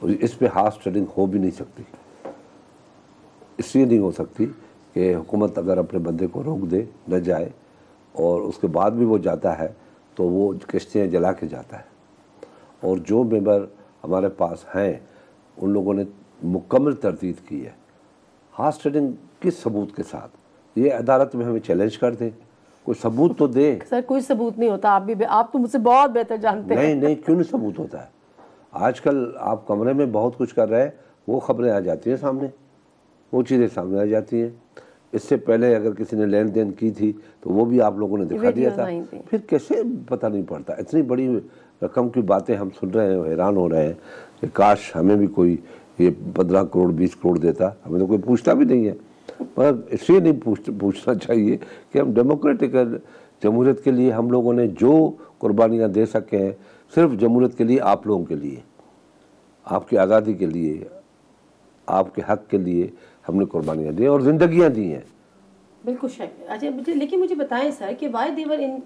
اور اس پہ harsh trading ہو بھی نہیں سکتی. اس لیے نہیں ہو سکتی کہ حکومت اگر اپنے بندے کو روک دے نہ جائے اور اس کے بعد بھی وہ جاتا ہے تو وہ کشتیاں جلا کے جاتا ہے. اور جو ممبر ہمارے پاس ہیں ان لوگوں نے مکمل تردید کی ہے. ہارس ٹریڈنگ کس ثبوت کے ساتھ؟ یہ عدالت میں ہمیں چیلنج کر دیں, کوئی ثبوت تو دے. سر کوئی ثبوت نہیں ہوتا, آپ تو مجھ سے بہت بہتر جانتے ہیں. نہیں کیوں نہیں ثبوت ہوتا ہے؟ آج کل آپ کمرے میں بہت کچھ کر رہے ہیں, وہ خبریں آ جاتی ہیں سامنے, وہ چیزیں سامنے آ جاتی ہیں. اس سے پہلے اگر کسی نے لین دین کی تھی تو وہ بھی آپ لوگوں نے دکھا دیا تھا. پھر کیسے پتہ نہیں پڑتا؟ اتنی بڑی رقم کی باتیں ہم سن رہے ہیں, حیران ہو رہے ہیں کہ کاش ہمیں بھی کوئی یہ 15 کروڑ 20 کروڑ دیتا. ہمیں تو کوئی پوچھتا بھی نہیں ہے, پر اس لیے نہیں پوچھنا چاہیے کہ ہم ڈیموکریٹک جمہوریت کے لیے ہم لوگوں نے جو قربانیاں دے سکے ہیں صرف جمہوریت کے لیے, آپ لوگوں کے لیے, آپ کی آزادی کے لیے, آپ کے حق کے لیے ہم نے قربانیاں دی اور زندگیاں دی ہیں. بالکل شک. اچھا لیکن مجھے بتائیں سر کہ why they were in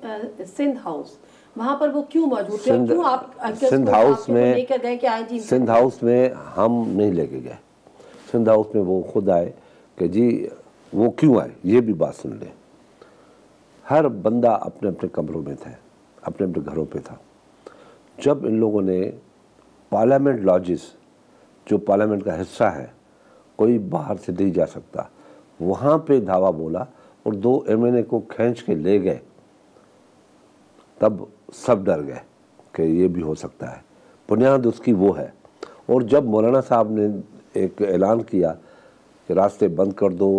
Sindh house, وہاں پر وہ کیوں موجود تھے؟ کیوں آپ سندھ ہاؤس میں لے کر گئے کہ آئیں جی؟ سندھ ہاؤس میں ہم نہیں لے کے گئے. سندھ ہاؤس میں وہ خود آئے کہ جی وہ کیوں آئے یہ بھی بات سن لیں. ہر بندہ اپنے اپنے کمروں میں تھا, اپنے اپنے گھروں پہ تھا. جب ان لوگوں نے پارلیمنٹ لاجز, جو پارلیمنٹ کا حصہ ہے, کوئی باہر سے نہیں جا سکتا, وہاں پہ دھاوا بولا اور 2 MNA کو کھینچ کے لے گئے, تب سب ڈر گئے کہ یہ بھی ہو سکتا ہے. بنیاد اس کی وہ ہے. اور جب مولانا صاحب نے ایک اعلان کیا کہ راستے بند کر دو,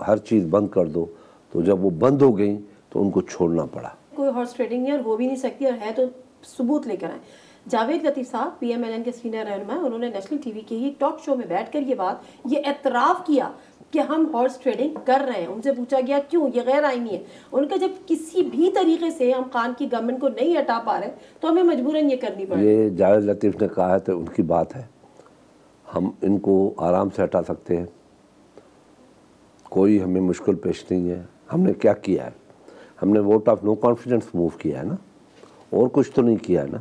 ہر چیز بند کر دو, تو جب وہ بند ہو گئیں تو ان کو چھوڑنا پڑا. کوئی ہارس ٹریڈنگ نہیں اور ہو بھی نہیں سکتی, اور ہے تو ثبوت لے کر آئیں. جاوید لطیف صاحب PMLN کے سینئر رہنما, انہوں نے نیشنل ٹی وی کے ہی ٹاک شو میں بیٹھ کر یہ اعتراف کیا کہ ہم ہارس ٹریڈنگ کر رہے ہیں. ان سے پوچھا گیا کیوں, یہ غیر آئینی ہے. ان کا جب کسی بھی طریقے سے ہم خان کی گورنمنٹ کو نہیں ہٹا پا رہے تو ہمیں مجبوراً یہ کرنی پڑے. یہ جاوید لطیف نے کہا ہے تو ان کی بات ہے, ہم ان کو آرام سے ہٹا سکتے ہیں, کوئی ہمیں مشکل پیش نہیں ہے. ہم نے کیا کیا ہے؟ ہم نے vote of no confidence move کیا ہے نا, اور کچھ تو نہیں کیا ہے نا.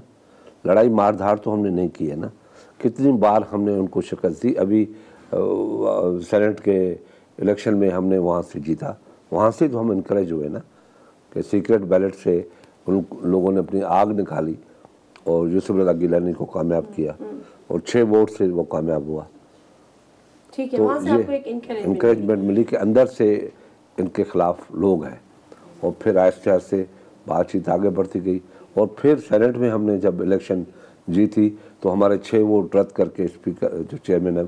لڑائی مار دھاڑ تو ہم نے نہیں کی ہے نا. کتنی بار ہم نے ان کو شکست دی. ابھی سینٹ کے الیکشن میں ہم نے وہاں سے جیتا, وہاں سے تو ہم انکریج ہوئے نا کہ سیکرٹ بیلٹ سے ان لوگوں نے اپنی آگ نکالی اور یوسف رضا گیلانی کو کامیاب کیا, اور 6 ووٹ سے وہ کامیاب ہوا. تو یہ انکریجمنٹ ملی کہ اندر سے ان کے خلاف لوگ ہیں, اور پھر آہستہ آہستہ بات چیت آگے بڑھتی گئی. اور پھر سینٹ میں ہم نے جب الیکشن جیتی تو ہمارے 6 ووٹ رد کر کے اسپیکر جو چیئرمین ہے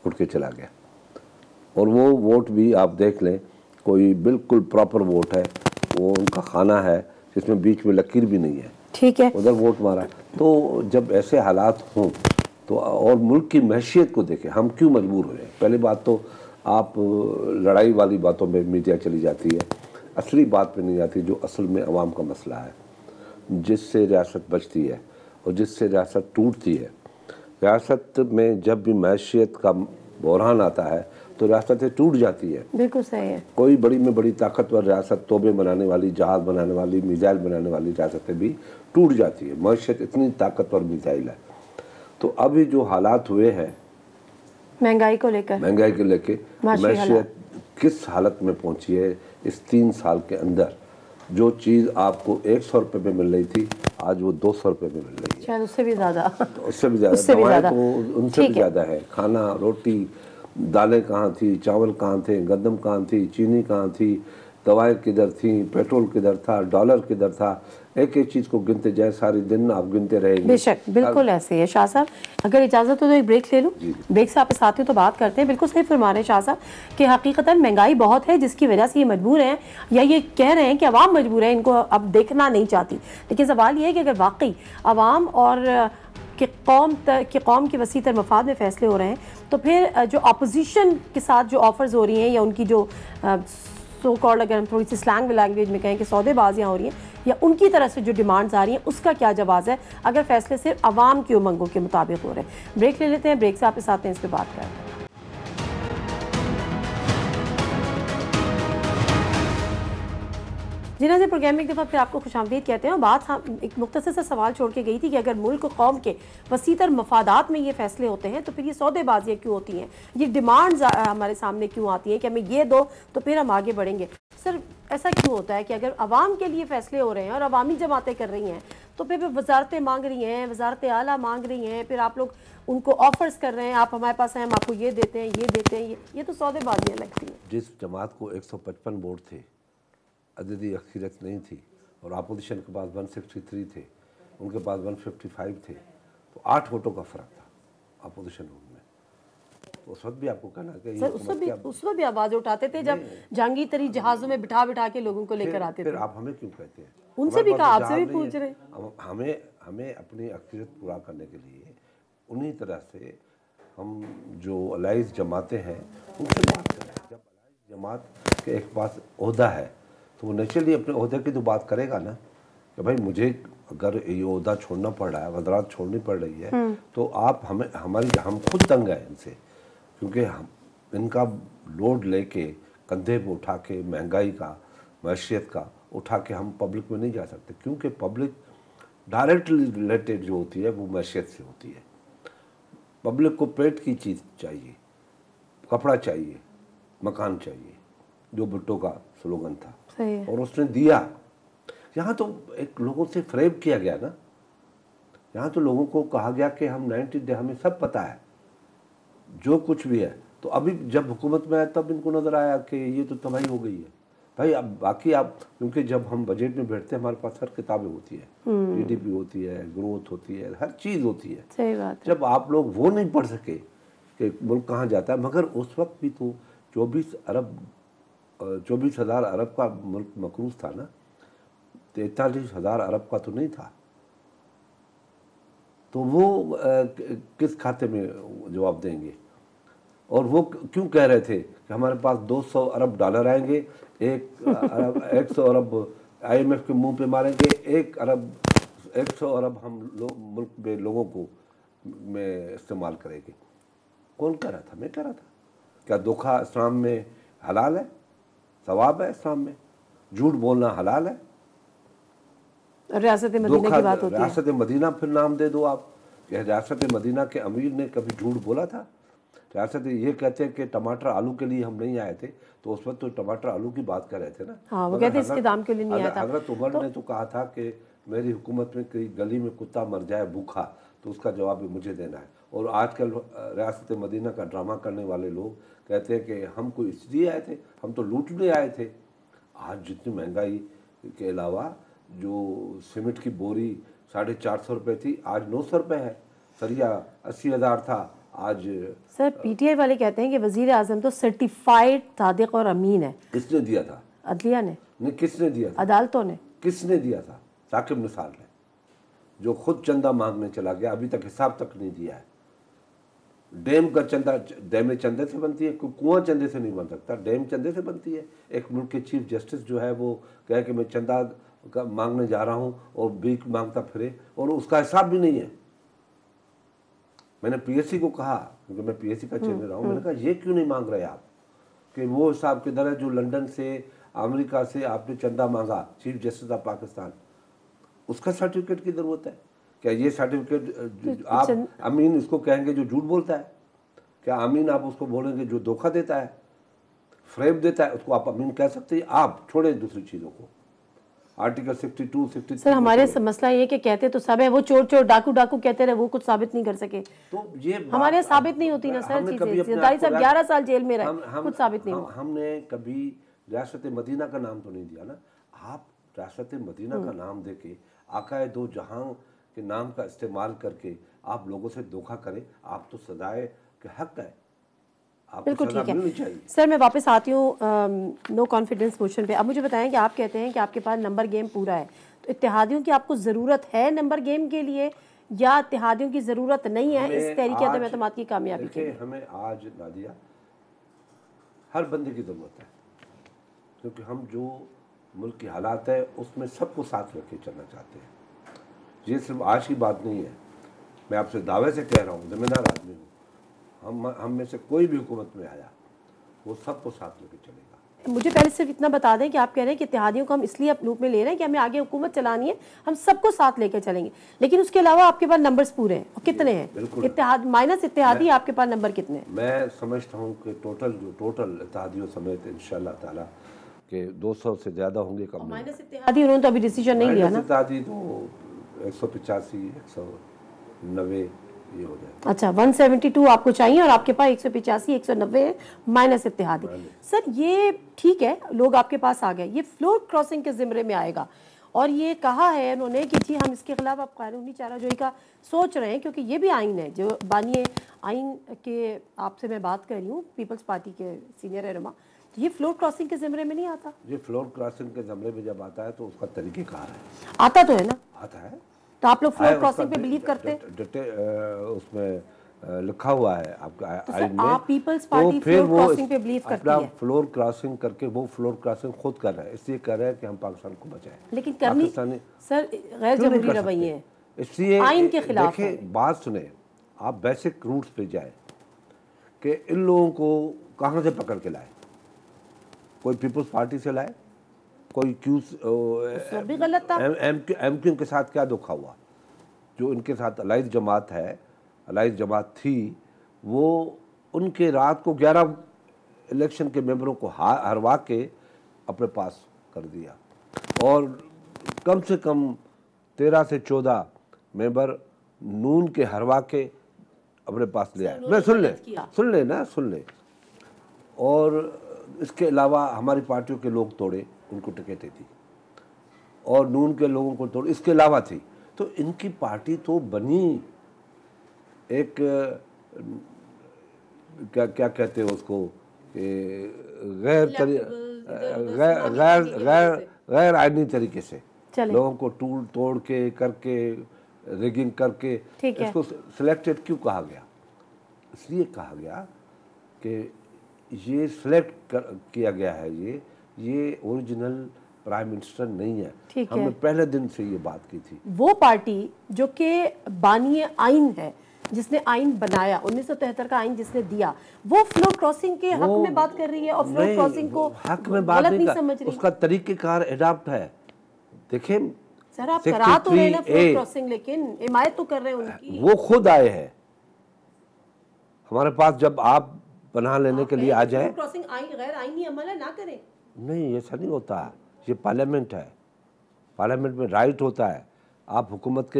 اٹھ کے چلا گیا. اور وہ ووٹ بھی آپ دیکھ لیں, کوئی بالکل پراپر ووٹ ہے, وہ ان کا خانہ ہے جس میں بیچ میں لکیر بھی نہیں ہے, ٹھیک ہے, ادھر ووٹ مارا. تو جب ایسے حالات ہوں تو, اور ملک کی معیشت کو دیکھیں, ہم کیوں مجبور ہوئے ہیں. پہلی بات تو آپ لڑائی والی باتوں میں میڈیا چلی جاتی ہے, اصلی بات پہ نہیں آتی جو اصل میں عوام کا مسئلہ ہے, جس سے ریاست بچتی ہے اور جس سے ریاست ٹوٹتی ہے. ریاست میں جب بھی معیشت کا بحران آتا ہے تو ریاستیں ٹوٹ جاتی ہے. بالکل صحیح ہے. کوئی بڑی میں بڑی طاقتور ریاست, توبے بنانے والی, جہاز بنانے والی, میزائل بنانے والی ریاستیں بھی ٹوٹ جاتی ہے. معیشت اتنی طاقتور میزائل ہے. تو ابھی جو حالات ہوئے ہیں مہنگائی کو لے کے معیشت کس حالت میں پہنچی ہے اس 3 سال کے اندر. جو چیز آپ کو 100 روپے میں مل رہی تھی آج وہ 200 روپے میں مل رہی ہے, شاید اس سے بھی زیادہ, اس سے بھی زیادہ. دوائیں تو ان سے بھی زیادہ ہے. کھانا, روٹی, دالیں کہاں تھی, چاول کہاں تھے, گندم کہاں تھی, چینی کہاں تھی, دوائیں کدھر تھیں, پیٹرول کدھر تھا, ڈالر کدھر تھا. ایک ایک چیز کو گنتے جائیں ساری دن آپ گنتے رہیں گے. بے شک بالکل ایسے ہے. شاہ صاحب اگر اجازت ہو تو ایک بریک لے لوں. بریک سے آپ اس آتے ہو تو بات کرتے ہیں. بالکل صحیح فرما رہے ہیں شاہ صاحب کہ حقیقتاً مہنگائی بہت ہے جس کی وجہ سے یہ مجبور ہیں, یا یہ کہہ رہے ہیں کہ عوام مجبور ہے, ان کو اب دیکھنا نہیں چاہتی. لیکن سوال یہ ہے کہ اگر واقعی عوام اور کہ قوم کے وسیع تر مفاد میں فیصلے ہو رہے ہیں تو پھر جو اپوزیشن کے ساتھ جو آفرز ہو رہی ہیں, یا ان کی جو سو کالڈ, اگر ہم تھوڑی سی سلینگ لینگویج میں کہیں کہ سودے بازیاں ہو رہی ہیں, یا ان کی طرف سے جو ڈیمانڈز آ رہی ہیں, اس کا کیا جواز ہے اگر فیصلے صرف عوام کی امنگوں کے مطابق ہو رہے ہیں. بریک لے لیتے ہیں, بریک سے آپ کے ساتھ ہیں اس پہ بات کرتے ہیں. جی ناظرین، پروگرام میں ایک دفعہ پھر آپ کو خوش آمدید کہتے ہیں. اور بات ایک مختصر سا سوال چھوڑ کے گئی تھی کہ اگر ملک و قوم کے وسیع تر مفادات میں یہ فیصلے ہوتے ہیں تو پھر یہ سودے بازیاں کیوں ہوتی ہیں، یہ ڈیمانڈز ہمارے سامنے کیوں آتی ہیں کہ ہمیں یہ دو تو پھر ہم آگے بڑھیں گے. سر ایسا کیوں ہوتا ہے کہ اگر عوام کے لیے فیصلے ہو رہے ہیں اور عوامی جماعتیں کر رہی ہیں تو پھر وزارتیں مانگ رہی ہیں، وزارت اعلیٰ مانگ رہی ہیں، پھر آپ لوگ ان کو آفرز کر رہے ہیں، آپ ہمارے پاس ہیں، ہم آپ کو یہ دیتے ہیں، یہ دیتے ہیں، یہ تو سودے بازیاں لگتی ہیں. جس جماعت کو 155 ووٹ تھے، عددی اکثریت نہیں تھی، اور اپوزیشن کے پاس 163 تھے، ان کے پاس 155 تھے، تو 8 ووٹوں کا فرق تھا اپوزیشن میں. تو اس وقت بھی آپ کو کہنا کہ سر اس وقت بھی آواز اٹھاتے تھے جب جہانگیر تری جہازوں میں بٹھا بٹھا کے لوگوں کو لے کر آتے تھے. پھر آپ ہمیں کیوں کہتے ہیں؟ ان سے بھی کہا، آپ سے بھی پوچھ رہے ہیں. ہمیں اپنی اکثریت پورا کرنے کے لیے انہی طرح سے ہم جو الائز جماعتیں ہیں ان سے بات کریں. جب الائز جماعت کے ایک پاس عہدہ ہے تو وہ نیچرلی اپنے عہدے کی تو بات کرے گا نا کہ بھائی مجھے اگر یہ عہدہ چھوڑنا پڑ رہا ہے، وزارت چھوڑنی پڑ رہی ہے، تو آپ ہم خود تنگ ہیں ان سے، کیونکہ ان کا لوڈ لے کے کندھے پہ اٹھا کے مہنگائی کا، معیشت کا اٹھا کے ہم پبلک میں نہیں جا سکتے، کیونکہ پبلک ڈائریکٹلی ریلیٹڈ جو ہوتی ہے وہ معیشت سے ہوتی ہے. پبلک کو پیٹ کی چیز چاہیے، کپڑا چاہیے، مکان چاہیے، جو بھٹو کا سلوگن تھا، اور اس نے دیا. یہاں تو ایک لوگوں سے فریب کیا گیا نا، یہاں تو لوگوں کو کہا گیا کہ ہم 90 ڈے ہمیں سب پتہ ہے جو کچھ بھی ہے. تو ابھی جب حکومت میں آیا تب ان کو نظر آیا کہ یہ تو تباہی ہو گئی ہے. بھائی اب باقی آپ، کیونکہ جب ہم بجٹ میں بیٹھتے ہیں ہمارے پاس ہر کتابیں ہوتی ہیں، جی ڈی پی ہوتی ہے، گروتھ ہوتی ہے، ہر چیز ہوتی ہے. صحیح بات. جب آپ لوگ وہ نہیں پڑھ سکے کہ ملک کہاں جاتا ہے، مگر اس وقت بھی تو 24,000 ارب کا ملک مقروض تھا نا، 43,000 ارب کا تو نہیں تھا. تو وہ کس کھاتے میں جواب دیں گے؟ اور وہ کیوں کہہ رہے تھے کہ ہمارے پاس 200 ارب ڈالر آئیں گے، 100 ارب آئی ایم ایف کے منہ پہ ماریں گے، 100 ارب ہم ملک میں لوگوں کو میں استعمال کریں گے. کون کہہ رہا تھا؟ میں کہہ رہا تھا. کیا دھوکہ اسلام میں حلال ہے؟ ثواب ہے اسلام میں؟ جھوٹ بولنا حلال ہے؟ ریاست مدینہ کی بات ہوتی ہے. ریاست مدینہ پھر نام دے دو آپ کہ ریاست مدینہ کے امیر نے کبھی جھوٹ بولا تھا؟ ریاست یہ کہتے ہیں کہ ٹماٹر آلو کے لیے ہم نہیں آئے تھے، تو اس وقت تو ٹماٹر آلو کی بات کر رہے تھے نا. ہاں، وہ کہتے ہیں اس کے دام کے لیے نہیں آیا تھا. حضرت عمر نے تو کہا تھا کہ میری حکومت میں کئی گلی میں کتا مر جائے بھوکا تو اس کا جواب بھی مجھے دینا ہے. اور آج کل ریاست مدینہ کا ڈرامہ کرنے والے لوگ کہتے ہیں کہ ہم کو اس لیے آئے تھے، ہم تو لوٹنے آئے تھے. آج جتنی مہنگائی کے علاوہ جو سیمنٹ کی بوری 450 روپے تھی آج 900 روپے ہے، سریا 80,000 تھا آج. سر پی ٹی آئی والے کہتے ہیں کہ وزیر اعظم تو سرٹیفائڈ صادق اور امین ہے. کس نے دیا تھا؟ عدلیہ نے. نہیں، کس نے دیا تھا؟ عدالتوں نے. کس نے دیا تھا؟ ثاقب نثار نے، جو خود چندہ مانگنے چلا گیا، ابھی تک حساب تک نہیں دیا ہے. ڈیم کا چندہ، ڈیم چندے سے بنتی ہے، کنواں چندے سے نہیں بن سکتا، ڈیم چندے سے بنتی ہے. ایک ملک کے چیف جسٹس جو ہے وہ کہے کہ میں چندہ مانگنے جا رہا ہوں اور بھیک مانگتا پھرے، اور اس کا حساب بھی نہیں ہے. میں نے پی ایس سی کو کہا، کیونکہ میں پی ایس سی کا چیئرمین رہا ہوں، میں نے کہا یہ کیوں نہیں مانگ رہے آپ کہ وہ حساب کے در ہے جو لنڈن سے، امریکہ سے آپ نے چندہ مانگا چیف جسٹس آف پاکستان، اس کا سرٹیفکیٹ کی ضرورت ہے. کیا یہ سرٹیفکیٹ آپ امین اس کو کہیں گے جو جھوٹ بولتا ہے؟ کیا امین آپ اس کو بولیں گے جو دھوکہ دیتا ہے، فریب دیتا ہے، اس کو آپ امین کہہ سکتے ہیں؟ آپ چھوڑیں دوسری چیزوں کو. آرٹیکل 62 63 سر ہمارے مسئلہ یہ کہ کہتے تو سب ہے، وہ چور چور ڈاکو ڈاکو کہتے رہے، وہ کچھ ثابت نہیں کر سکے. تو یہ ہمارے ثابت نہیں ہوتی نا سر چیزیں. زرداری صاحب 11 سال جیل میں رہے، کچھ ثابت نہیں ہوا. ہم نے کبھی ریاست مدینہ کا نام تو نہیں دیا نا. آپ ریاست مدینہ کا نام دے کے آقائے دو جہاں کے نام کا استعمال کر کے آپ لوگوں سے دھوکہ کریں، آپ تو سزائے کے حق ہے، آپ کو سزا ملنی چاہیے. سر میں واپس آتی ہوں نو کانفیڈنس موشن پہ. اب مجھے بتائیں کہ آپ کہتے ہیں کہ آپ کے پاس نمبر گیم پورا ہے، تو اتحادیوں کی آپ کو ضرورت ہے نمبر گیم کے لیے یا اتحادیوں کی ضرورت نہیں ہے اس تحریک عدم اعتماد کی کامیابی کے لیے؟ ہمیں آج نادیہ ہر بندے کی ضرورت ہے، کیونکہ ہم جو ملک کی حالات ہے اس میں سب کو ساتھ رکھ کے چلنا چاہتے ہیں. یہ صرف آج کی بات نہیں ہے، میں آپ سے دعوے سے کہہ رہا ہوں، ذمہ دار آدمی ہوں. ہم میں سے کوئی بھی حکومت میں آیا وہ سب کو ساتھ لے کے چلے گا. مجھے پہلے صرف اتنا بتا دیں کہ آپ کہہ رہے ہیں کہ اتحادیوں کو ہم اس لیے لوپ میں لے رہے ہیں کہ ہمیں آگے حکومت چلانی ہے، ہم سب کو ساتھ لے کے چلیں گے، لیکن اس کے علاوہ آپ کے پاس نمبرز پورے ہیں، اور کتنے ہیں اتحاد مائنس اتحادی، آپ کے پاس نمبر کتنے ہیں؟ میں سمجھتا ہوں کہ ٹوٹل اتحادیوں سمیت انشاءاللہ تعالیٰ کہ 200 سے زیادہ ہوں گے کم نہیں۔ مائنس اتحادی انہوں نے تو ابھی ڈیسیجن نہیں لیا نا۔ مائنس اتحادی تو 185 190 یہ ہو جائے۔ اچھا 172 آپ کو چاہیے اور آپ کے پاس 185 190 مائنس اتحادی۔ سر یہ ٹھیک ہے، لوگ آپ کے پاس آ گئے، یہ فلور کراسنگ کے زمرے میں آئے گا، اور یہ کہا ہے انہوں نے کہ جی ہم اس کے خلاف آپ قانونی چارہ جوئی کا سوچ رہے ہیں، کیونکہ یہ بھی آئین ہے جو بانی آئین کے، آپ سے میں بات کر رہی ہوں پیپلز پارٹی کے سینئر رہنما، یہ فلور کراسنگ کے زمرے میں نہیں آتا؟ یہ فلور کراسنگ کے زمرے میں جب آتا ہے تو اس کا طریقہ کار ہے، آتا تو ہے نا، آتا ہے تو آپ لوگ فلور کراسنگ پہ بلیو کرتے ہیں؟ اس میں لکھا ہوا ہے آپ کا آئین میں، آپ پیپلز تو پارٹی پھر فلور وہ کراسنگ پہ بلیو کرتی اپنا ہے، فلور کراسنگ کر کے وہ فلور کراسنگ خود کر رہا ہے، اس لیے کر رہا ہے کہ ہم پاکستان کو بچائیں۔ لیکن کرنی سر غیر جمہوری رویے ہیں، اس لیے آئین کے خلاف ہے۔ دیکھیں بات سنیں، آپ بیسک روٹس پہ جائیں کہ ان لوگوں کو کہاں سے پکڑ کے لائے، کوئی پیپلز پارٹی سے لائے، کوئی بھی غلط تھا۔ ایم کیو کے ساتھ کیا دھوکا ہوا، جو ان کے ساتھ الائز جماعت ہے، الائز جماعت تھی، وہ ان کے رات کو 11 الیکشن کے ممبروں کو ہروا کے اپنے پاس کر دیا، اور کم سے کم 13 سے 14 ممبر نون کے ہروا کے اپنے پاس لے آئے۔ میں سن لیں، اور اس کے علاوہ ہماری پارٹیوں کے لوگ توڑے، ان کو ٹکٹیں تھی، اور نون کے لوگوں کو توڑے، اس کے علاوہ تھی، تو ان کی پارٹی تو بنی ایک کیا کہتے ہیں اس کو کہ غیر آئینی طریقے سے لوگوں کو ٹول توڑ کے کر کے ریگنگ کر کے اس کو سلیکٹڈ کیوں کہا گیا؟ اس لیے کہا گیا کہ یہ سلیکٹ کیا گیا ہے، یہ اوریجنل پرائم منسٹر نہیں ہے، ہم نے پہلے دن سے یہ بات کی تھی۔ وہ پارٹی جو کہ بانی آئین ہے، جس نے آئین بنایا 1973 کا آئین جس نے دیا، وہ فلور کراسنگ کے حق میں بات کر رہی ہے، اور فلور کراسنگ کو حق میں بات نہیں سمجھ رہی، اس کا طریقہ کار اڈاپٹ ہے۔ دیکھیں سر آپ کرا تو رہے نا فلور کراسنگ، لیکن حمایت تو کر رہے ہیں ان کی، وہ خود آئے ہیں ہمارے پاس، جب آپ پناہ لینے کے لیے آ جائیں۔ فلور کراسنگ غیر آئینی عمل ہے، نہ کریں۔ نہیں، ایسا نہیں ہوتا، یہ پارلیمنٹ ہے، پارلیمنٹ میں رائٹ ہوتا ہے۔ آپ حکومت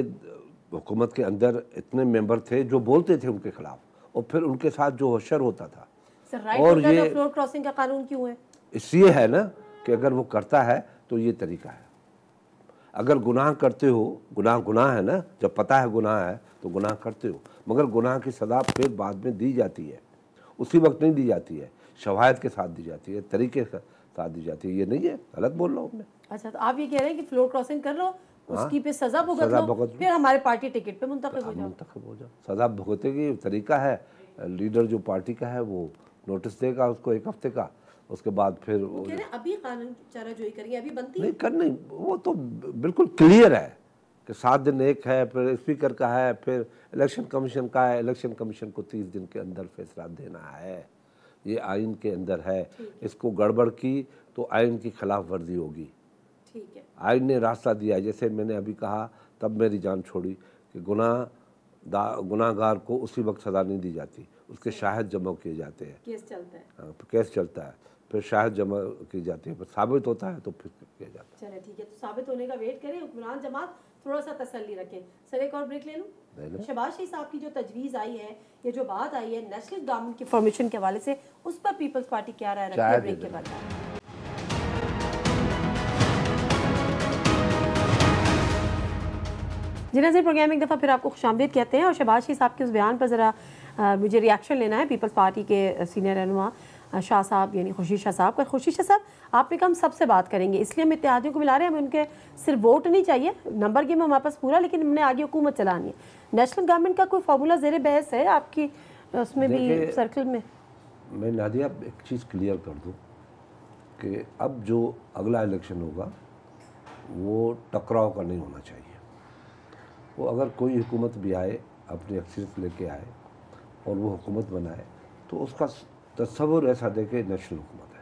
کے اندر اتنے ممبر تھے جو بولتے تھے ان کے خلاف، اور پھر ان کے ساتھ جو حشر ہوتا تھا، اور یہ فلور کراسنگ کا قانون کیوں ہے؟ اس لیے ہے نا کہ اگر وہ کرتا ہے تو یہ طریقہ ہے، اگر گناہ کرتے ہو، گناہ ہے نا، جب پتہ ہے گناہ ہے تو گناہ کرتے ہو، مگر گناہ کی سزا پھر بعد میں دی جاتی ہے، اسی وقت نہیں دی جاتی ہے، شواہد کے ساتھ دی جاتی ہے، طریقے کے ساتھ دی جاتی ہے۔ یہ نہیں ہے، غلط بول رہا ہوں میں۔ اچھا، تو آپ یہ کہہ رہے ہیں کہ فلور کراسنگ کر لو، اس کی پہ سزا بھگت لو، پھر ہمارے پارٹی ٹکٹ پہ منتخب ہو جاؤ۔ سزا بھگتے کی طریقہ ہے، لیڈر جو پارٹی کا ہے وہ نوٹس دے گا اس کو 1 ہفتے کا، اس کے بعد پھر ابھی قانون چارہ جوئی کریں، ابھی بنتی نہیں کرنی، وہ تو بالکل کلیئر ہے کہ 7 دن ایک ہے، پھر اسپیکر کا ہے، پھر الیکشن کمیشن کا ہے، الیکشن کمیشن کو 30 دن کے اندر فیصلہ دینا ہے، یہ آئین کے اندر ہے۔ اس کو گڑبڑ کی تو آئین کی خلاف ورزی ہوگی۔ آئین نے راستہ دیا ہے، جیسے میں نے ابھی کہا، تب میری جان چھوڑی کہ گناہ گار کو اسی وقت سزا نہیں دی جاتی، اس کے شاہد جمع کیے جاتے ہیں، کیس چلتا ہے، پھر شاہد جمع کی جاتی ہے، پھر ثابت ہوتا ہے تو پھر کیا جاتا ہے۔ چلے ٹھیک ہے، تو ثابت ہونے کا ویٹ کریں، حکمران جماعت تھوڑا سا تسلی رکھیں۔ سر ایک اور بریک لے لوں؟ شہباز شریف صاحب کی جو تجویز آئی ہے، یہ جو بات آئی ہے نیشنل گورنمنٹ کی فارمیشن کے حوالے سے، اس پر پیپلز پارٹی کیا رائے رکھتی ہے؟ بریک کے بعد جی ناظرین، پروگرام ایک دفعہ پھر آپ کو خوش آمدید کہتے ہیں، اور شہباز شریف صاحب کے اس بیان پر ذرا مجھے ریاکشن لینا ہے پیپلز پارٹی کے سینئر رہنما شاہ صاحب، یعنی خورشید شاہ صاحب کا۔ خورشید شاہ صاحب، آپ نے کہا ہم سب سے بات کریں گے، اس لیے ہم اتحادیوں کو ملا رہے ہیں، ہمیں ان کے صرف ووٹ نہیں چاہیے، نمبر گیم ہمارے پاس پورا، لیکن ہم نے آگے حکومت چلانی ہے۔ نیشنل گورنمنٹ کا کوئی فارمولہ زیر بحث ہے آپ کی اس میں بھی سرکل میں؟ میں نادیہ ایک چیز کلیئر کر دوں کہ اب جو اگلا الیکشن ہوگا وہ ٹکراؤ کا نہیں ہونا چاہیے۔ وہ اگر کوئی حکومت بھی آئے، اپنی اکثریت لے کے آئے اور وہ حکومت بنائے، تو اس کا تصور ایسا دے کہ نیشنل حکومت ہے،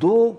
2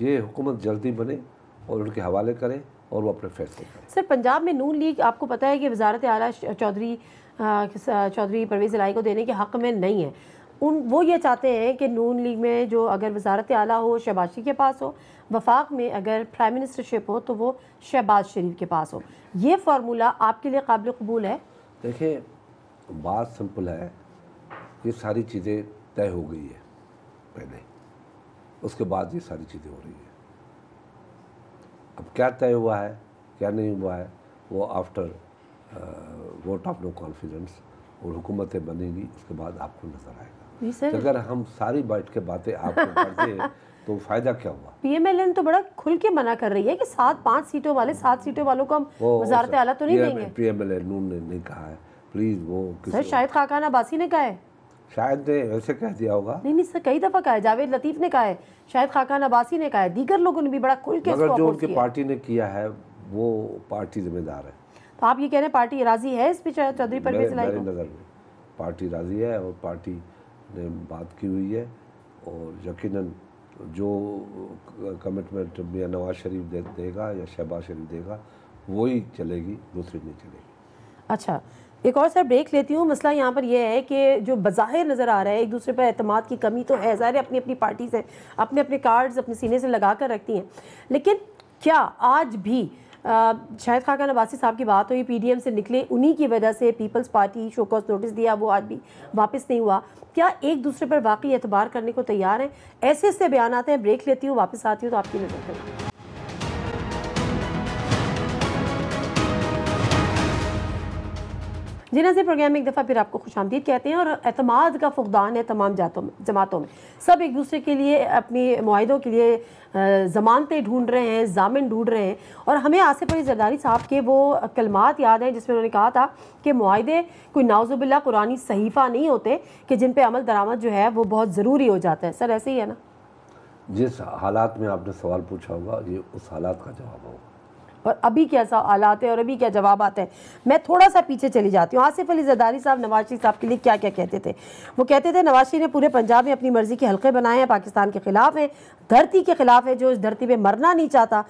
یہ حکومت جلدی بنے اور ان کے حوالے کرے اور وہ اپنے فیصلے کریں۔ سر پنجاب میں نون لیگ آپ کو پتہ ہے کہ وزارت اعلیٰ چودھری پرویز الہی کو دینے کے حق میں نہیں ہے۔ وہ یہ چاہتے ہیں کہ نون لیگ میں جو اگر وزارت اعلیٰ ہو شہباز شریف کے پاس ہو، وفاق میں اگر پرائم منسٹرشپ ہو تو وہ شہباز شریف کے پاس ہو۔ یہ فارمولہ آپ کے لیے قابل قبول ہے؟ دیکھیں بات سمپل ہے، یہ ساری چیزیں طے ہو گئی ہے پہلے، اس کے بعد یہ ساری چیزیں ہو رہی ہیں۔ اب کیا طے ہوا ہے کیا نہیں ہوا ہے وہ after vote of no confidence اور حکومتیں بنے گی، اس کے بعد آپ کو نظر آئے گا۔ اگر ہم ساری بیٹھ کے باتیں آپ کو کرتے ہیں تو فائدہ کیا ہوا؟ پی ایم ایل این تو بڑا کھل کے منع کر رہی ہے کہ 5 سیٹوں والوں کو ہم وزارت اعلیٰ تو نہیں دیں گے۔ پی ایم ایل این نون نے نہیں کہا ہے، پلیز وہ سر شاہد خاقان عباسی نے کہا ہے، شاید نے ایسے کہہ دیا ہوگا۔ نہیں سر کئی دفعہ کہا ہے، جاوید لطیف نے کہا ہے، شاہد خاقان عباسی نے کہا ہے، دیگر لوگوں نے بھی بڑا کھل کے اس کو مگر جو ان اپوز کی کیا۔ پارٹی نے کیا ہے وہ پارٹی ذمہ دار ہے۔ تو آپ یہ کہہ رہے ہیں پارٹی راضی ہے اس پہ چودھری پرویز الہی میرے کو؟ نظر میں پارٹی راضی ہے اور پارٹی نے بات کی ہوئی ہے، اور یقیناً جو کمٹمنٹ میاں نواز شریف دے گا یا شہباز شریف دے گا وہی چلے گی، دوسری نہیں چلے گی۔ اچھا ایک اور سر بریک لیتی ہوں۔ مسئلہ یہاں پر یہ ہے کہ جو بظاہر نظر آ رہا ہے ایک دوسرے پر اعتماد کی کمی تو ہے، ظاہر ہے اپنی اپنی پارٹی سے اپنے اپنے کارڈز اپنے سینے سے لگا کر رکھتی ہیں، لیکن کیا آج بھی شاہد خاقان عباسی صاحب کی بات ہوئی پی ڈی ایم سے نکلے، انہی کی وجہ سے Peoples Party show cause notice دیا وہ آج بھی واپس نہیں ہوا، کیا ایک دوسرے پر واقعی اعتبار کرنے کو تیار ہیں؟ ایسے بیانات ہیں۔ بریک لیتی ہوں، واپس آتی ہوں تو آپ کی نظر کریں۔ جی ناظرین، پروگرام میں ایک دفعہ پھر آپ کو خوش آمدید کہتے ہیں، اور اعتماد کا فقدان ہے تمام جماعتوں میں، سب ایک دوسرے کے لیے اپنی معاہدوں کے لیے ضمانتیں ڈھونڈ رہے ہیں، ضامن ڈھونڈ رہے ہیں، اور ہمیں آصف علی زرداری صاحب کے وہ کلمات یاد ہیں جس میں انہوں نے کہا تھا کہ معاہدے کوئی نعوذ باللہ قرآنی صحیفہ نہیں ہوتے کہ جن پہ عمل درآمد جو ہے وہ بہت ضروری ہو جاتا ہے۔ سر ایسے ہی ہے نا؟ جس حالات میں آپ نے سوال پوچھا ہوگا یہ اس حالات کا جواب ہوگا، اور ابھی کیا حالات ہیں اور ابھی کیا جوابات ہیں۔ میں تھوڑا سا پیچھے چلی جاتی ہوں۔ آصف علی زرداری صاحب نواز شریف صاحب کے لیے کیا کیا کہتے تھے؟ وہ کہتے تھے نواز شریف نے پورے پنجاب میں اپنی مرضی کے حلقے بنائے ہیں، پاکستان کے خلاف ہیں، دھرتی کے خلاف ہے، جو اس دھرتی پہ مرنا نہیں چاہتا،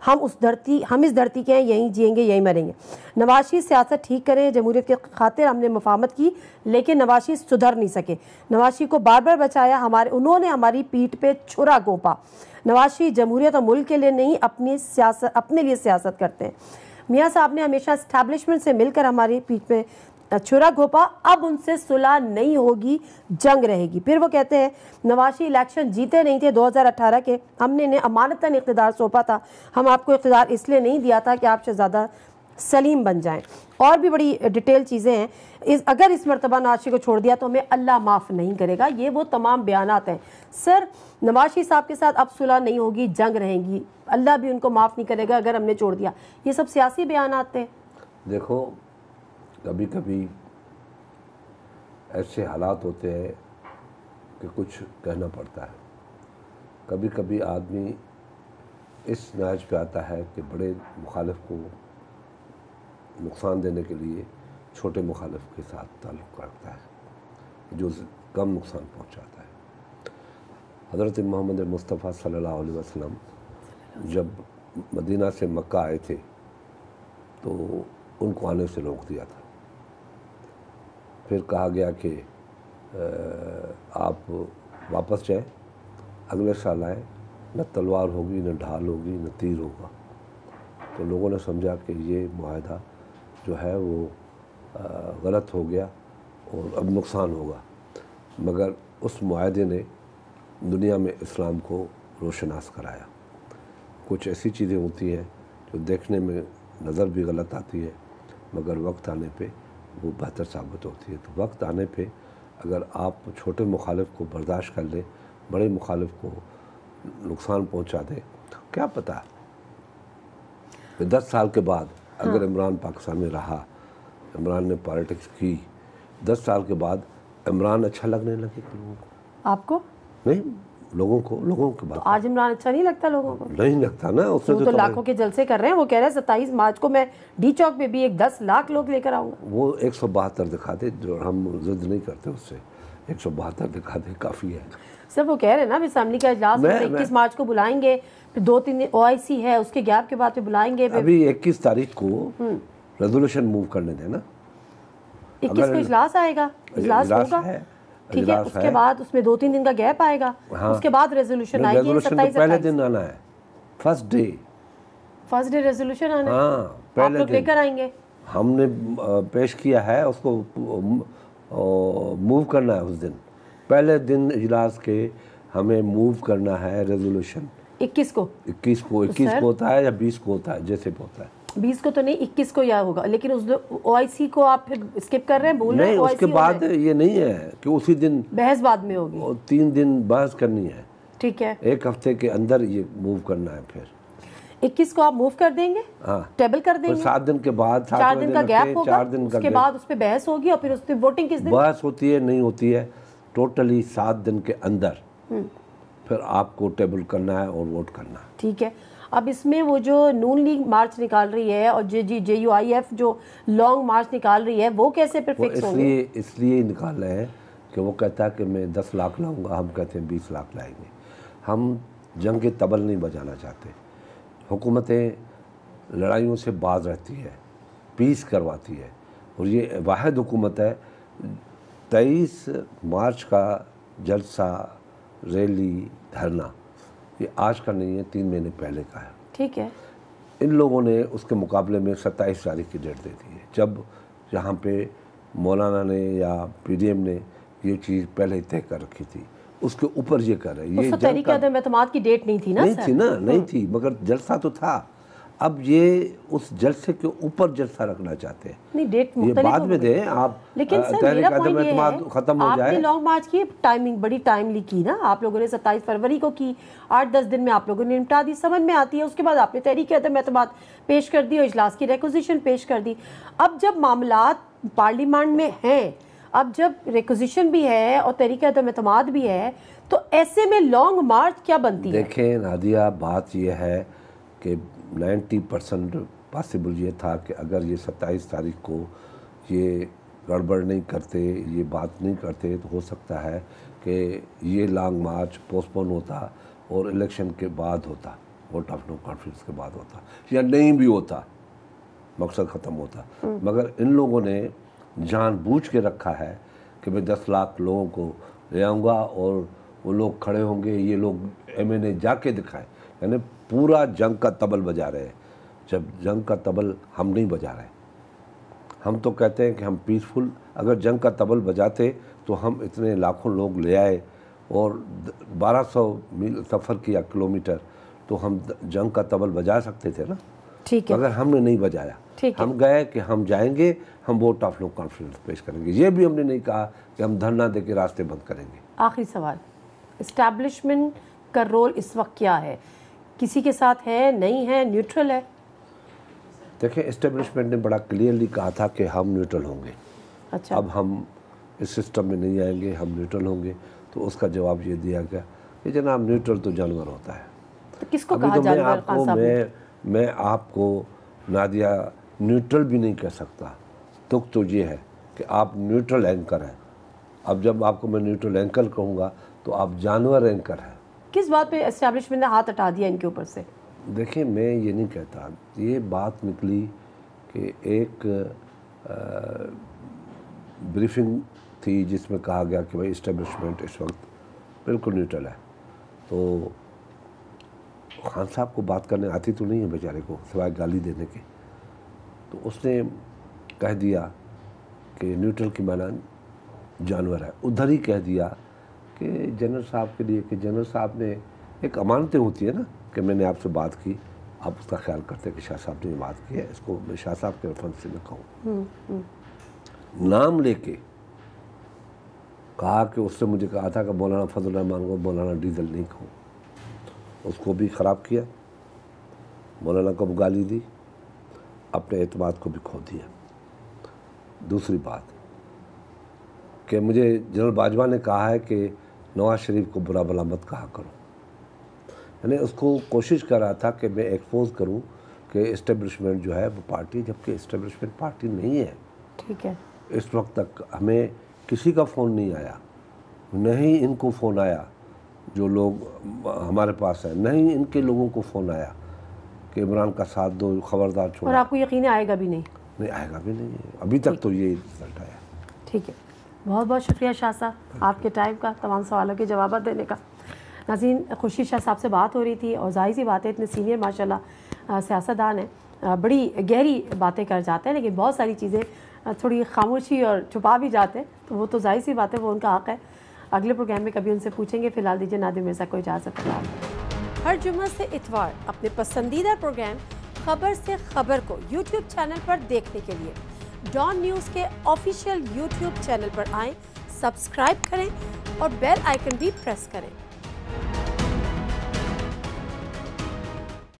ہم اس دھرتی کے ہیں، یہیں جئیں گے یہیں مریں گے۔ نواز شریف سیاست ٹھیک کریں، جمہوریت کے خاطر ہم نے مفاہمت کی لیکن نواز شریف سدھر نہیں سکے، نواز شریف کو بار بار بچایا، انہوں نے ہماری پیٹھ پہ چھرا گھونپا۔ نواز شریف جمہوریت اور ملک کے لیے نہیں اپنے لیے سیاست کرتے ہیں۔ میاں صاحب نے ہمیشہ اسٹیبلشمنٹ سے مل کر ہماری پیٹھ پہ چھرا گھونپا، اب ان سے صلح نہیں ہوگی، جنگ رہے گی۔ پھر وہ کہتے ہیں نواز شریف الیکشن جیتے نہیں تھے 2018 کے، ہم نے انہیں امانتاً اقتدار سونپا تھا، ہم آپ کو اقتدار اس لیے نہیں دیا تھا کہ آپ شہزادہ سلیم بن جائیں۔ اور بھی بڑی ڈیٹیل چیزیں ہیں، اگر اس مرتبہ نواز شریف کو چھوڑ دیا تو ہمیں اللہ معاف نہیں کرے گا، یہ وہ تمام بیانات ہیں۔ سر نواز شریف صاحب کے ساتھ اب صلح نہیں ہوگی، جنگ رہے گی، اللہ بھی ان کو معاف نہیں کرے گا اگر ہم نے چھوڑ دیا، یہ سب سیاسی بیانات تھے۔ دیکھو کبھی کبھی ایسے حالات ہوتے ہیں کہ کچھ کہنا پڑتا ہے، کبھی کبھی آدمی اس نہج پہ آتا ہے کہ بڑے مخالف کو نقصان دینے کے لیے چھوٹے مخالف کے ساتھ تعلق رکھتا ہے جو کم نقصان پہنچاتا ہے۔ حضرت محمد مصطفیٰ صلی اللہ علیہ وسلم جب مدینہ سے مکہ آئے تھے تو ان کو آنے سے روک دیا تھا، پھر کہا گیا کہ آپ واپس جائیں، اگلے سال آئیں، نہ تلوار ہوگی نہ ڈھال ہوگی نہ تیر ہوگا۔ تو لوگوں نے سمجھا کہ یہ معاہدہ جو ہے وہ غلط ہو گیا اور اب نقصان ہوگا، مگر اس معاہدے نے دنیا میں اسلام کو روشناس کرایا۔ کچھ ایسی چیزیں ہوتی ہیں جو دیکھنے میں نظر بھی غلط آتی ہے مگر وقت آنے پہ وہ بہتر ثابت ہوتی ہے۔ تو وقت آنے پہ اگر آپ چھوٹے مخالف کو برداشت کر لیں، بڑے مخالف کو نقصان پہنچا دیں، کیا پتہ کہ 10 سال کے بعد اگر عمران پاکستان میں رہا، عمران نے پالیٹکس کی، 10 سال کے بعد عمران اچھا لگنے لگے لوگوں کو، آپ کو نہیں لوگوں کے بعد آج عمران اچھا نہیں لگتا لوگوں کو؟ نہیں لگتا نا، اس وہ تو لاکھوں کے جلسے کر رہے ہیں، وہ کہہ رہے ہیں 27 مارچ کو میں ڈی چوک میں بھی 10 لاکھ لوگ لے کر آؤں گا۔ وہ 172 دکھا دے، جو ہم ضد نہیں کرتے اس سے، 172 دکھا دے کافی ہے. سر وہ کہہ رہے ہیں نا اسمبلی کا اجلاس 21 مارچ کو بلائیں گے, پھر 2-3 OIC ہے اس کے گیپ کے بعد پھر بلائیں گے. ابھی 21 تاریخ کو ریزولوشن موو کرنے دیں نا. 21 کو اجلاس آئے گا, اجلاس ہوگا, ٹھیک ہے, اس کے بعد اس میں 2-3 دن کا گیپ آئے گا, اس کے بعد ریزولوشن آئے گی. 27 پہلے دن آنا ہے, فرسٹ ڈے ریزولوشن آنا ہے. ہاں آپ پہلے لوگ لے کر آئیں گے. ہم نے پیش کیا ہے, اس کو موو کرنا ہے اس دن, پہلے دن اجلاس کے ہمیں موو کرنا ہے ریزولوشن. 21 کو 21 کو ہوتا ہے یا 20 کو ہوتا ہے, جیسے بھی ہوتا ہے. 20 کو تو نہیں, 21 کو یا ہوگا, لیکن اس OIC کو آپ پھر اسکپ کر رہے ہیں, بول رہے ہیں. نہیں, اس کے بعد یہ نہیں ہے کہ اسی دن بحث بعد میں ہوگی, 3 دن بحث کرنی ہے. ٹھیک ہے, 1 ہفتے کے اندر یہ موو کرنا ہے. پھر 21 کو آپ موو کر دیں گے, ہاں ٹیبل کر دیں گے. 7 دن کے بعد 4 دن کا گیپ ہوگا, اس کے بعد اس پہ بحث ہوگی, اور پھر اس پہ ووٹنگ کس دن بحث ہوتی ہے نہیں ہوتی ہے. ٹوٹلی 7 دن کے اندر پھر آپ کو ٹیبل کرنا ہے اور ووٹ کرنا ہے. ٹھیک ہے. اب اس میں وہ جو نون لیگ مارچ نکال رہی ہے اور JUIF جو لانگ مارچ نکال رہی ہے, وہ کیسے پھر فکس ہوں گے؟ اس لیے نکال رہے ہیں کہ وہ کہتا ہے کہ میں 10 لاکھ لاؤں گا, ہم کہتے ہیں 20 لاکھ لائیں گے. ہم جنگ کے طبل نہیں بجانا چاہتے. حکومتیں لڑائیوں سے باز رہتی ہے, پیس کرواتی ہے, اور یہ واحد حکومت ہے. 23 مارچ کا جلسہ, ریلی, دھرنا یہ آج کا نہیں ہے, 3 مہینے پہلے کا ہے. ٹھیک ہے. ان لوگوں نے اس کے مقابلے میں 27 تاریخ کی ڈیٹ دے دی ہے, جب جہاں پہ مولانا نے یا PDM نے یہ چیز پہلے ہی طے کر رکھی تھی, اس کے اوپر یہ کر رہے ہیں. اس تحریک عدم اعتماد کی ڈیٹ نہیں تھی نا سر؟ نہیں تھی, مگر جلسہ تو تھا. اب یہ اس جلسے کے اوپر جلسہ رکھنا چاہتے ہیں. نہیں, ڈیٹ یہ بعد میں دیں آپ, لیکن سر تحریک میرا عدم پوائنٹ یہ اعتماد ہے, ختم ہو جائے. آپ نے لانگ مارچ کی ٹائمنگ بڑی ٹائملی کی نا, آپ لوگوں نے 27 فروری کو کی, 8-10 دن میں آپ لوگوں نے نمٹا دی, سمجھ میں آتی ہے. اس کے بعد آپ نے تحریک عدم اعتماد پیش کر دی اور اجلاس کی ریکوزیشن پیش کر دی. اب جب معاملات پارلیمنٹ میں ہیں, اب جب ریکوزیشن بھی ہے اور تحریک عدم اعتماد بھی ہے, تو ایسے میں لانگ مارچ کیا بنتی ہے؟ دیکھیں نادیہ, بات یہ ہے کہ 90% پاسبل یہ تھا کہ اگر یہ 27 تاریخ کو یہ گڑبڑ نہیں کرتے, یہ بات نہیں کرتے, تو ہو سکتا ہے کہ یہ لانگ مارچ پوسٹ پون ہوتا اور الیکشن کے بعد ہوتا, ووٹ آف نو کانفیڈنس کے بعد ہوتا, یا نہیں بھی ہوتا, مقصد ختم ہوتا. مگر ان لوگوں نے جان بوجھ کے رکھا ہے کہ میں 10 لاکھ لوگوں کو لے آؤں گا اور وہ لوگ کھڑے ہوں گے, یہ لوگ MNA جا کے دکھائیں. یعنی پورا جنگ کا طبل بجا رہے ہیں, جب جنگ کا طبل ہم نہیں بجا رہے. ہم تو کہتے ہیں کہ ہم پیسفل, اگر جنگ کا طبل بجاتے تو ہم اتنے لاکھوں لوگ لے آئے اور 1200 میل سفر کیا, کلومیٹر, تو ہم جنگ کا طبل بجا سکتے تھے نا. ٹھیک ہے. مگر ہم نے نہیں بجایا. ہم گئے کہ ہم جائیں گے, ہم ووٹ آف نو کانفیڈنس پیش کریں گے. یہ بھی ہم نے نہیں کہا کہ ہم دھرنا دے کے راستے بند کریں گے. آخری سوال, اسٹیبلشمنٹ کا رول اس وقت کیا ہے؟ کسی کے ساتھ ہے, نہیں ہے, نیوٹرل ہے؟ دیکھیں, اسٹیبلشمنٹ نے بڑا کلیئرلی کہا تھا کہ ہم نیوٹرل ہوں گے. اچھا. اب ہم اس سسٹم میں نہیں آئیں گے, ہم نیوٹرل ہوں گے. تو اس کا جواب یہ دیا گیا کہ جناب نیوٹرل تو جانور ہوتا ہے. تو کس کو کہا جانور خان صاحب نے؟ میں آپ کو نادیہ نیوٹرل بھی نہیں کہہ سکتا. دکھ تو یہ ہے کہ آپ نیوٹرل اینکر ہیں. اب جب آپ کو میں نیوٹرل اینکر کہوں گا تو آپ جانور اینکر ہیں. کس بات پہ اسٹیبلشمنٹ نے ہاتھ ہٹا دیا ان کے اوپر سے؟ دیکھیں, میں یہ نہیں کہتا, یہ بات نکلی کہ ایک بریفنگ تھی جس میں کہا گیا کہ بھائی اسٹیبلشمنٹ اس وقت بالکل نیوٹرل ہے. تو خان صاحب کو بات کرنے آتی تو نہیں ہے بیچارے کو, سوائے گالی دینے کے. تو اس نے کہہ دیا کہ نیوٹرل کی معنی جانور ہے. ادھر ہی کہہ دیا کہ جنرل صاحب کے لیے, کہ جنرل صاحب نے ایک امانتیں ہوتی ہے نا, کہ میں نے آپ سے بات کی, آپ اس کا خیال کرتے کہ شاہ صاحب نے بات کی ہے, اس کو میں شاہ صاحب کے ریفرنس سے میں کہوں. نام لے کے کہا کہ اس نے مجھے کہا تھا کہ مولانا فضل الرحمان کو مولانا ڈیزل نہیں کہوں. اس کو بھی خراب کیا, مولانا کو بھی گالی دی, اپنے اعتماد کو بھی کھو دیا. دوسری بات کہ مجھے جنرل باجوہ نے کہا ہے کہ نواز شریف کو برا بھلا مت کہا کرو. یعنی اس کو کوشش کر رہا تھا کہ میں ایکسپوز کروں کہ اسٹیبلشمنٹ جو ہے وہ پارٹی, جبکہ اسٹیبلشمنٹ پارٹی نہیں ہے. ٹھیک ہے. اس وقت تک ہمیں کسی کا فون نہیں آیا نہیں ان کو فون آیا جو لوگ ہمارے پاس ہیں، نہیں ان کے لوگوں کو فون آیا کہ عمران کا ساتھ دو، خبردار اور چھوڑا. آپ کو یقین آئے گا بھی نہیں؟ نہیں آئے گا بھی نہیں ہے ابھی تک تو یہ رزلٹ آیا. ٹھیک ہے، بہت بہت شکریہ شاہ صاحب آپ کے ٹائم کا، تمام سوالوں کے جوابات دینے کا. ناظرین، خورشید شاہ صاحب سے بات ہو رہی تھی اور ظاہر سی بات ہے اتنے سینئر ماشاءاللہ سیاستدان ہیں، بڑی گہری باتیں کر جاتے ہیں، لیکن بہت ساری چیزیں تھوڑی خاموشی اور چھپا بھی جاتے ہیں، تو وہ تو ظاہر سی بات ہے، وہ ان کا حق ہے. اگلے پروگرام میں کبھی ان سے پوچھیں گے. فی الحال دیجیے نادر مرزا کو اجازت. ہر جمعہ سے اتوار اپنے پسندیدہ پروگرام خبر سے خبر کو یوٹیوب چینل پر دیکھنے کے لیے ڈان نیوز کے آفیشیل یوٹیوب چینل پر آئیں، سبسکرائب کریں اور بیل آئیکن بھی پریس کریں.